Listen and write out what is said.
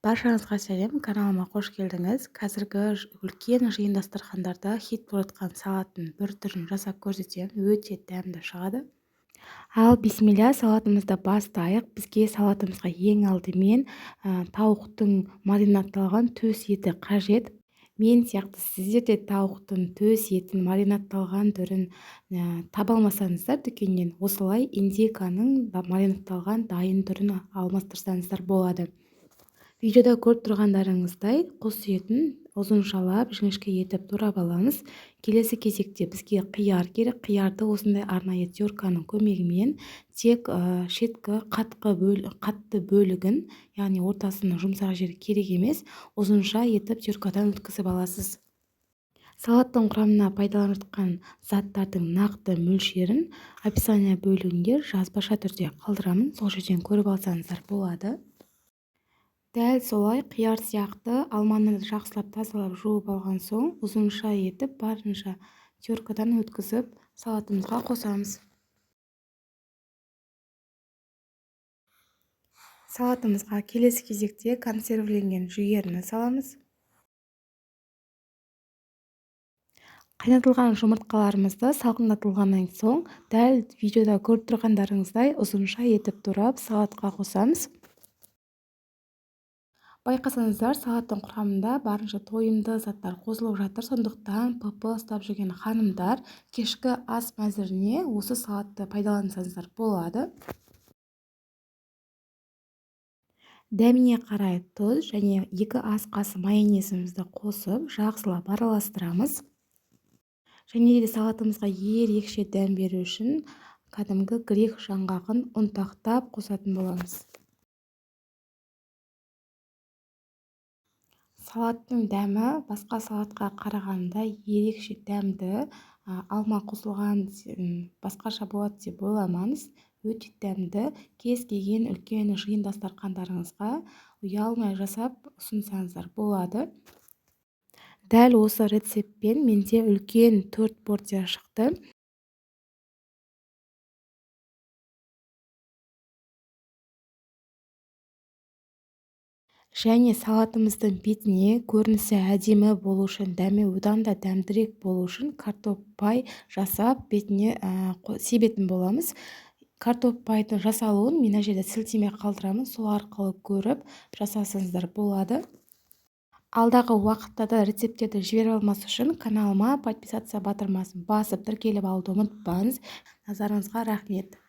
Баршаңызға сәлем, каналыма қош келдіңіз. Қазіргі үлкен жиын дастархандарда хит болып жатқан салаттың бір түрін жасап көрсетемін. Өте дәмді шығады. Ал бисмилля, салатымызды бастайық. Бізге салатымызға ең алдымен тауықтың маринадталған төс еті қажет. Мен сияқты сіздер де тауықтың төс етін маринадталған түрін таба алмасаңыздар дүкеннен, осылай индейканың маринадталған дайын түрін алмастырсаңыздар болады. Видеода көріп тұрғандарыңыздай құс етін ұзыншалап жіңішке етіп турап аламыз. Келесі кезекте бізге қияр керек. Қиярды осындай арнайы терканың көмегімен тек шеткі қатты бөлігін, яғни ортасының жұмсақ жері керек емес, ұзынша етіп теркадан өткізіп аласыз. Салаттың құрамына пайдаланып жатқан заттардың нақты мөлшерін описание бөлігінде жазбаша түрде қалдырамын. Сол жерден көріп алсаңыздар болады. Дәл солай қияр сияқты алманы жақсылап тазалап жуып алған соң ұзынша етіп барынша теркадан өткізіп салатымызға қосамыз. Салатымызға келесі кезекте консервіленген жүгеріні саламыз. Қайнатылған жұмыртқаларымызды салқындатылғаннан соң дәл видеода көріп тұрғандарыңыздай ұзынша етіп турап салатқа қосамыз. Байқасаңыздар, салаттың құрамында барынша тойымды заттар қосылып жатыр. Сондықтан ПП ұстап жүрген ханымдар кешкі ас мәзіріне осы салатты пайдалансаңыздар болады. Дәміне қарай тұз және 2 ас қасы майонезімізді қосып жақсылап араластырамыз. Және де салатымызға ерекше дәм беру үшін кәдімгі грек жаңғағын ұнтақтап қосатын боламыз. Салаттың дәмі басқа салатқа қарағанда ерекше дәмді, алма қосылған басқаша болады деп ойламаңыз. Өте дәмді, кез келген үлкен жиын дастархандарыңызға ұялмай жасап ұсынсаңыздар болады. Дәл осы рецептпен менде үлкен 4 порция шықты. Және салатымыздың бетіне көрінісі әдемі болу үшін, дәмі одан да дәмдірек болу үшін картоп пай жасап бетіне себетін боламыз. Картоп пайдың жасалуын мен мына жерде сілтеме қалдырамын, сол арқылы көріп жасасаңыздар болады. Алдағы уақытта да рецепттерді жіберіп алмас үшін каналыма подписаться батырмасын басып тіркеліп алуды ұмытпаңыз. Назарыңызға рахмет.